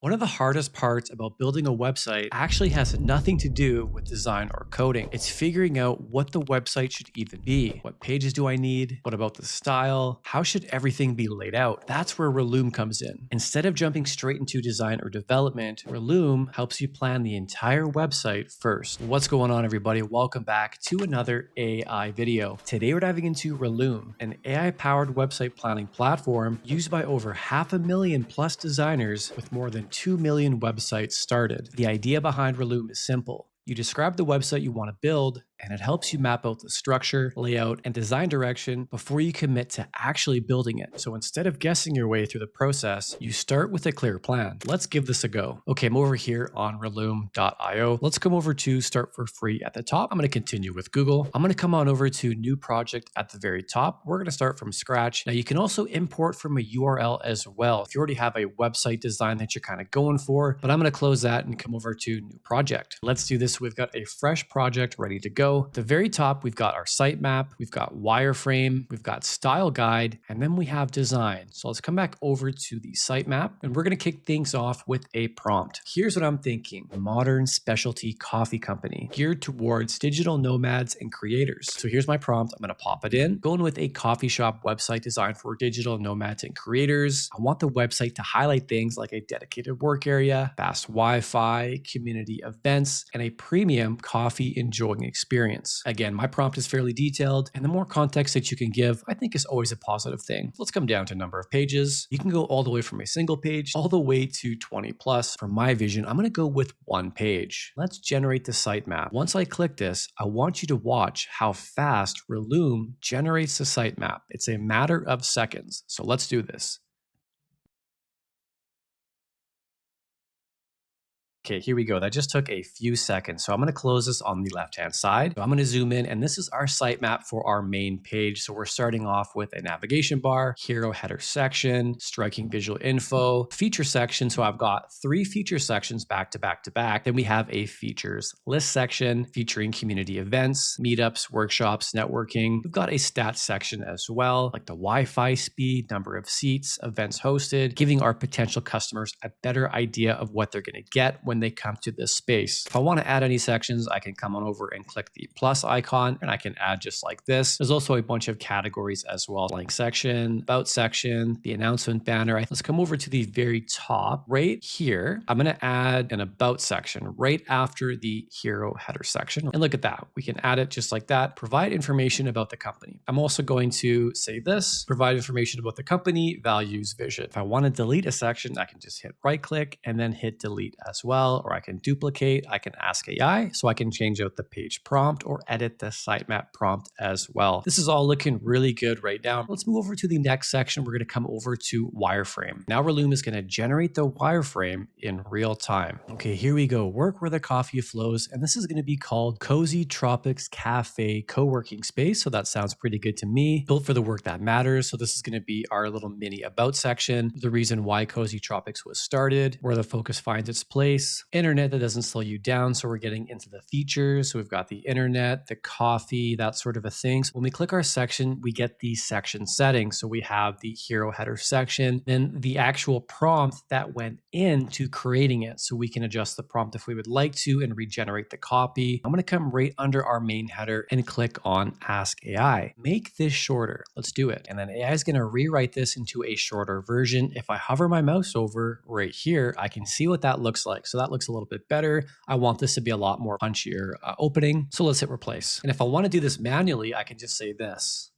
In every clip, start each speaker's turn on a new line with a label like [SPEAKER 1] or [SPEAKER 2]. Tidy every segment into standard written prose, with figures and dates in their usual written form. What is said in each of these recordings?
[SPEAKER 1] One of the hardest parts about building a website actually has nothing to do with design or coding. It's figuring out what the website should even be. What pages do I need? What about the style? How should everything be laid out? That's where Relume comes in. Instead of jumping straight into design or development, Relume helps you plan the entire website first. What's going on, everybody? Welcome back to another AI video. Today we're diving into Relume, an AI-powered website planning platform used by over 500,000 plus designers with more than 2 million websites started. The idea behind Relume is simple. You describe the website you want to build, and it helps you map out the structure, layout, and design direction before you commit to actually building it. So instead of guessing your way through the process, you start with a clear plan. Let's give this a go. Okay, I'm over here on relume.io. Let's come over to start for free at the top. I'm going to continue with Google. I'm going to come on over to new project at the very top. We're going to start from scratch. Now you can also import from a URL as well if you already have a website design that you're kind of going for, but I'm going to close that and come over to new project. Let's do this. We've got a fresh project ready to go. At the very top, we've got our sitemap, we've got wireframe, we've got style guide, and then we have design. So let's come back over to the sitemap, and we're going to kick things off with a prompt. Here's what I'm thinking: modern specialty coffee company geared towards digital nomads and creators. So here's my prompt. I'm going to pop it in. Going with a coffee shop website designed for digital nomads and creators. I want the website to highlight things like a dedicated work area, fast Wi-Fi, community events, and a premium coffee enjoying experience. Again, my prompt is fairly detailed, and the more context that you can give, I think is always a positive thing. Let's come down to number of pages. You can go all the way from a single page all the way to 20 plus. For my vision, I'm going to go with one page. Let's generate the sitemap. Once I click this, I want you to watch how fast Relume generates the sitemap. It's a matter of seconds. So let's do this. Okay, here we go. That just took a few seconds. So I'm going to close this on the left-hand side. So I'm going to zoom in, and this is our sitemap for our main page. So we're starting off with a navigation bar, hero header section, striking visual info, feature section. So I've got 3 feature sections back to back to back. Then we have a features list section featuring community events, meetups, workshops, networking. We've got a stats section as well, like the Wi-Fi speed, number of seats, events hosted, giving our potential customers a better idea of what they're going to get when they come to this space. If I want to add any sections, I can come on over and click the plus icon, and I can add just like this. There's also a bunch of categories as well: blank section, about section, the announcement banner. Let's come over to the very top right here. I'm going to add an about section right after the hero header section. And look at that. We can add it just like that. Provide information about the company. I'm also going to say this: provide information about the company, values, vision. If I want to delete a section, I can just hit right click and then hit delete as well. Or I can duplicate, I can ask AI, so I can change out the page prompt or edit the sitemap prompt as well. This is all looking really good right now. Let's move over to the next section. We're going to come over to wireframe. Now Relume is going to generate the wireframe in real time. Okay, here we go. Work where the coffee flows. And this is going to be called Cozy Tropics Cafe Co-working Space. So that sounds pretty good to me. Built for the work that matters. So this is going to be our little mini about section. The reason why Cozy Tropics was started, where the focus finds its place. Internet that doesn't slow you down. So we're getting into the features. So we've got the internet, the coffee, that sort of a thing. So when we click our section, we get the section settings. So we have the hero header section, then the actual prompt that went into creating it. So we can adjust the prompt if we would like to and regenerate the copy. I'm going to come right under our main header and click on Ask AI. Make this shorter. Let's do it. And then AI is going to rewrite this into a shorter version. If I hover my mouse over right here, I can see what that looks like. So that looks a little bit better. I want this to be a lot more punchier opening. So let's hit replace. And if I want to do this manually, I can just say this.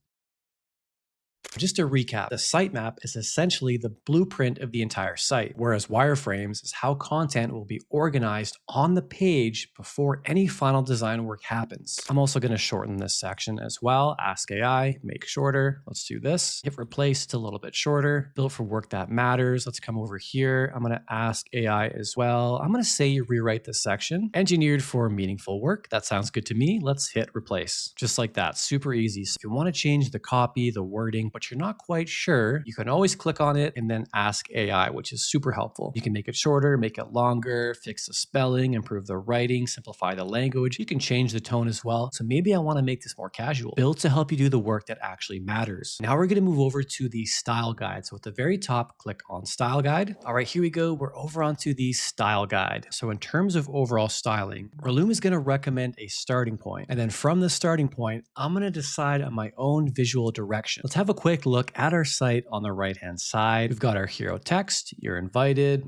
[SPEAKER 1] Just to recap, the sitemap is essentially the blueprint of the entire site, whereas wireframes is how content will be organized on the page before any final design work happens. I'm also going to shorten this section as well. Ask AI, make shorter. Let's do this. Hit replace, it's a little bit shorter. Built for work that matters. Let's come over here. I'm going to ask AI as well. I'm going to say rewrite this section. Engineered for meaningful work. That sounds good to me. Let's hit replace. Just like that. Super easy. So if you want to change the copy, the wording, but you're not quite sure, you can always click on it and then ask AI, which is super helpful. You can make it shorter, make it longer, fix the spelling, improve the writing, simplify the language. You can change the tone as well. So maybe I want to make this more casual. Built to help you do the work that actually matters. Now we're going to move over to the style guide. So at the very top, click on style guide. All right, here we go. We're over onto the style guide. So in terms of overall styling, Relume is going to recommend a starting point. And then from the starting point, I'm going to decide on my own visual direction. Let's have a quick look at our site on the right-hand side. We've got our hero text, you're invited,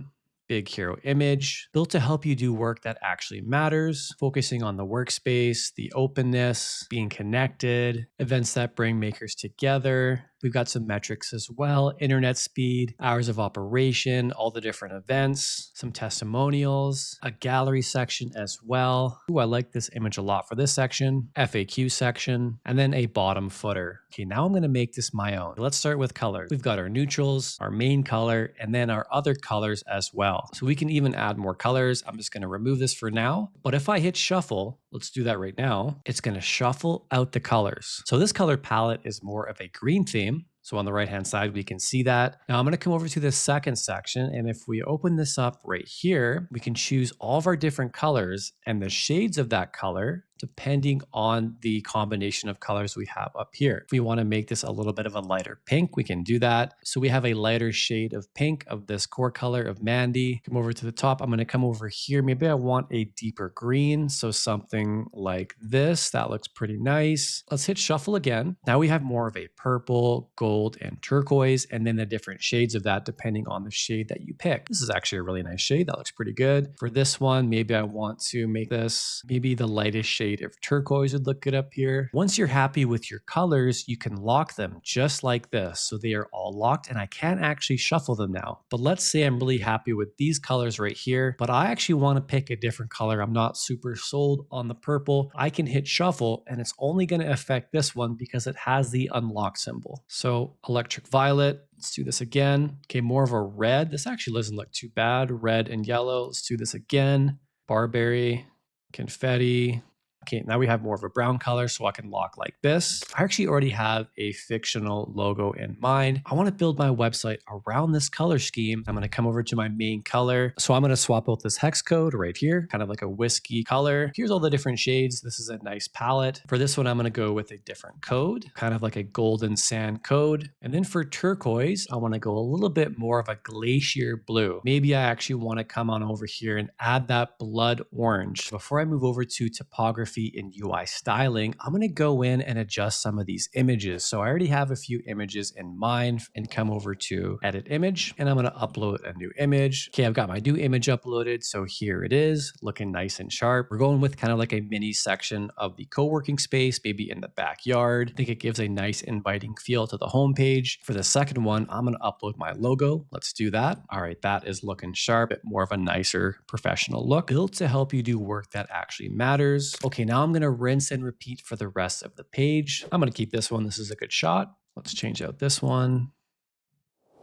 [SPEAKER 1] big hero image, built to help you do work that actually matters, focusing on the workspace, the openness, being connected, events that bring makers together. We've got some metrics as well, internet speed, hours of operation, all the different events, some testimonials, a gallery section as well. Ooh, I like this image a lot for this section, FAQ section, and then a bottom footer. Okay, now I'm gonna make this my own. Let's start with colors. We've got our neutrals, our main color, and then our other colors as well. So we can even add more colors. I'm just gonna remove this for now. But if I hit shuffle, let's do that right now, it's gonna shuffle out the colors. So this color palette is more of a green theme. So on the right-hand side, we can see that. Now I'm gonna come over to the second section, and if we open this up right here, we can choose all of our different colors and the shades of that color depending on the combination of colors we have up here. If we wanna make this a little bit of a lighter pink, we can do that. So we have a lighter shade of pink of this core color of Mandy. Come over to the top, I'm gonna come over here. Maybe I want a deeper green, so something like this. That looks pretty nice. Let's hit shuffle again. Now we have more of a purple, gold, and turquoise, and then the different shades of that depending on the shade that you pick. This is actually a really nice shade. That looks pretty good. For this one, maybe I want to make this maybe the lightest shade of turquoise would look good up here. Once you're happy with your colors, you can lock them just like this. So they are all locked and I can't actually shuffle them now. But let's say I'm really happy with these colors right here, but I actually want to pick a different color. I'm not super sold on the purple. I can hit shuffle and it's only going to affect this one because it has the unlock symbol. So electric violet. Let's do this again. Okay, more of a red. This actually doesn't look too bad. Red and yellow. Let's do this again. Barberry, confetti. Okay, now we have more of a brown color, so I can lock like this. I actually already have a fictional logo in mind. I want to build my website around this color scheme. I'm going to come over to my main color. So I'm going to swap out this hex code right here, kind of like a whiskey color. Here's all the different shades. This is a nice palette. For this one, I'm going to go with a different code, kind of like a golden sand code. And then for turquoise, I want to go a little bit more of a glacier blue. Maybe I actually want to come on over here and add that blood orange. Before I move over to typography in UI styling, I'm going to go in and adjust some of these images. So I already have a few images in mind and come over to edit image and I'm going to upload a new image. Okay, I've got my new image uploaded. So here it is looking nice and sharp. We're going with kind of like a mini section of the co-working space, maybe in the backyard. I think it gives a nice inviting feel to the homepage. For the second one, I'm going to upload my logo. Let's do that. All right, that is looking sharp, bit more of a nicer professional look, built to help you do work that actually matters. Okay, now I'm going to rinse and repeat for the rest of the page. I'm going to keep this one. This is a good shot. Let's change out this one.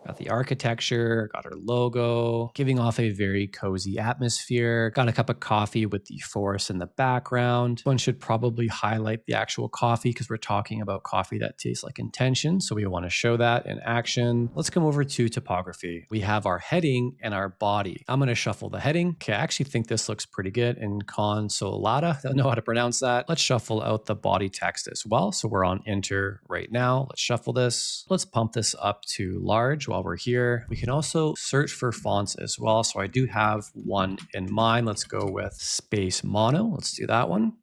[SPEAKER 1] Got the architecture, got our logo, giving off a very cozy atmosphere. Got a cup of coffee with the forest in the background. This one should probably highlight the actual coffee because we're talking about coffee that tastes like intention. So we want to show that in action. Let's come over to typography. We have our heading and our body. I'm going to shuffle the heading. Okay, I actually think this looks pretty good in consolata. I don't know how to pronounce that. Let's shuffle out the body text as well. So we're on enter right now. Let's shuffle this. Let's pump this up to large. While we're here, we can also search for fonts as well. So I do have one in mind. Let's go with Space Mono. Let's do that one.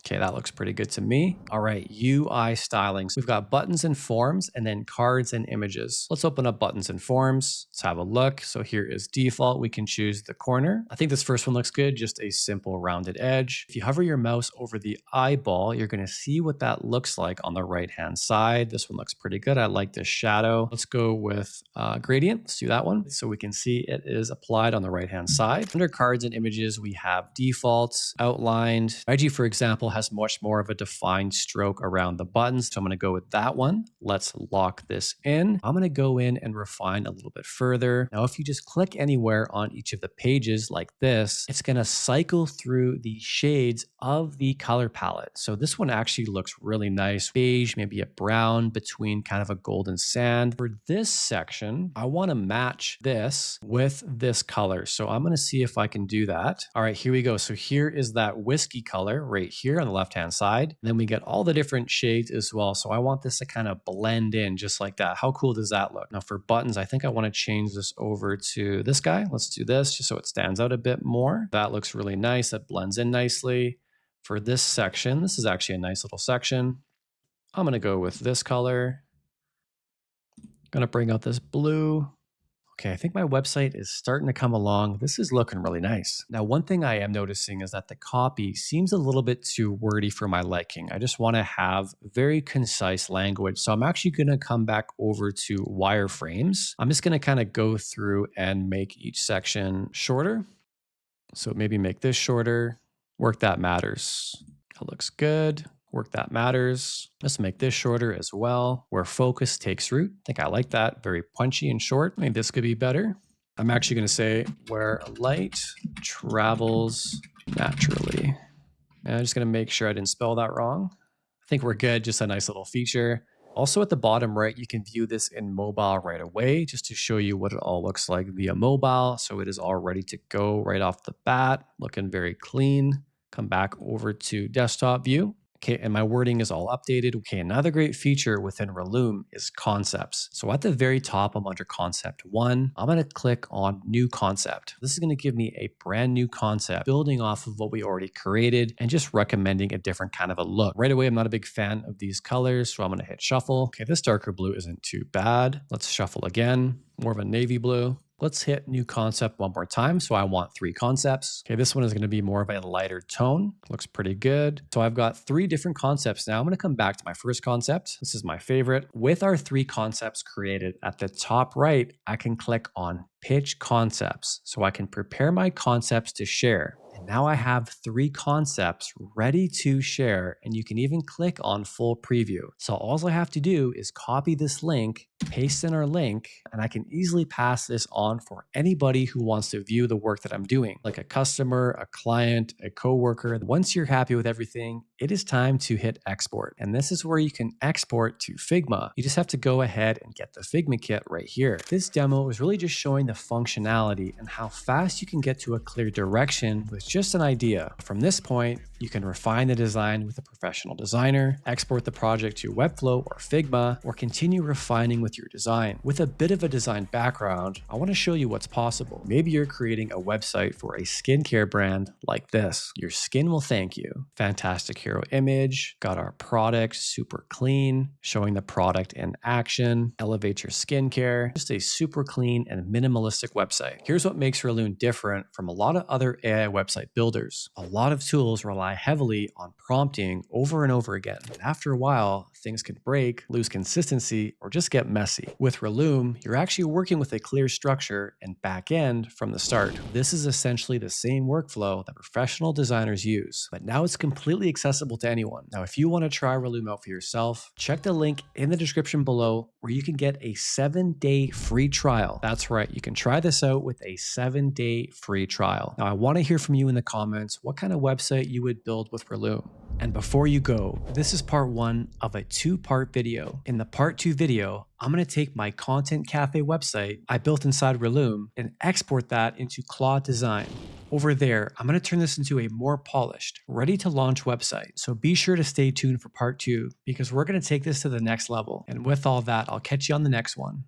[SPEAKER 1] Okay, that looks pretty good to me. All right, UI styling. So we've got buttons and forms and then cards and images. Let's open up buttons and forms. Let's have a look. So here is default. We can choose the corner. I think this first one looks good, just a simple rounded edge. If you hover your mouse over the eyeball, you're gonna see what that looks like on the right-hand side. This one looks pretty good. I like this shadow. Let's go with gradient. Let's do that one. So we can see it is applied on the right-hand side. Under cards and images, we have defaults outlined. IG, for example, example, has much more of a defined stroke around the buttons. So I'm going to go with that one. Let's lock this in. I'm going to go in and refine a little bit further. Now, if you just click anywhere on each of the pages like this, it's going to cycle through the shades of the color palette. So this one actually looks really nice. Beige, maybe a brown between kind of a golden sand. For this section, I want to match this with this color. So I'm going to see if I can do that. All right, here we go. So here is that whiskey color right here on the left-hand side. And then we get all the different shades as well. So I want this to kind of blend in just like that. How cool does that look? Now for buttons, I think I want to change this over to this guy. Let's do this just so it stands out a bit more. That looks really nice. That blends in nicely. For this section, this is actually a nice little section. I'm going to go with this color. Going to bring out this blue. Okay, I think my website is starting to come along. This is looking really nice. Now, one thing I am noticing is that the copy seems a little bit too wordy for my liking. I just want to have very concise language. So I'm actually going to come back over to wireframes. I'm just going to kind of go through and make each section shorter. So maybe make this shorter. Work that matters. That looks good. Work that matters. Let's make this shorter as well, where focus takes root. I think I like that. Very punchy and short. Maybe this could be better. I'm actually going to say where light travels naturally. And I'm just going to make sure I didn't spell that wrong. I think we're good. Just a nice little feature. Also at the bottom right, you can view this in mobile right away, just to show you what it all looks like via mobile. So it is all ready to go right off the bat, looking very clean. Come back over to desktop view. Okay, and my wording is all updated. Okay, another great feature within Relume is concepts. So at the very top, I'm under concept 1. I'm going to click on new concept. This is going to give me a brand new concept building off of what we already created and just recommending a different kind of a look. Right away, I'm not a big fan of these colors, so I'm going to hit shuffle. Okay, this darker blue isn't too bad. Let's shuffle again. More of a navy blue. Let's hit new concept one more time. So I want 3 concepts. Okay, this one is going to be more of a lighter tone. Looks pretty good. So I've got 3 different concepts now. I'm going to come back to my first concept. This is my favorite. With our 3 concepts created at the top right, I can click on pitch concepts. So I can prepare my concepts to share. And now I have 3 concepts ready to share, and you can even click on full preview. So all I have to do is copy this link, paste in our link, and I can easily pass this on for anybody who wants to view the work that I'm doing, like a customer, a client, a coworker. Once you're happy with everything, it is time to hit export. And this is where you can export to Figma. You just have to go ahead and get the Figma kit right here. This demo is really just showing the functionality and how fast you can get to a clear direction with just an idea. From this point, you can refine the design with a professional designer, export the project to Webflow or Figma, or continue refining with your design. With a bit of a design background, I want to show you what's possible. Maybe you're creating a website for a skincare brand like this. Your skin will thank you. Fantastic hero image, got our product super clean, showing the product in action, elevate your skincare, just a super clean and minimalistic website. Here's what makes Relume different from a lot of other AI website builders. A lot of tools rely heavily on prompting over and over again. And after a while, things can break, lose consistency, or just get messy. With Relume, you're actually working with a clear structure and back end from the start. This is essentially the same workflow that professional designers use, but now it's completely accessible to anyone. Now, if you want to try Relume out for yourself, check the link in the description below where you can get a 7-day free trial. That's right, you can try this out with a 7-day free trial. Now, I want to hear from you in the comments what kind of website you would build with Relume. And before you go, this is part 1 of a 2-part video. In the part 2 video, I'm going to take my Content Cafe website I built inside Relume and export that into Claude Design. Over there, I'm going to turn this into a more polished, ready to launch website. So be sure to stay tuned for part 2 because we're going to take this to the next level. And with all that, I'll catch you on the next one.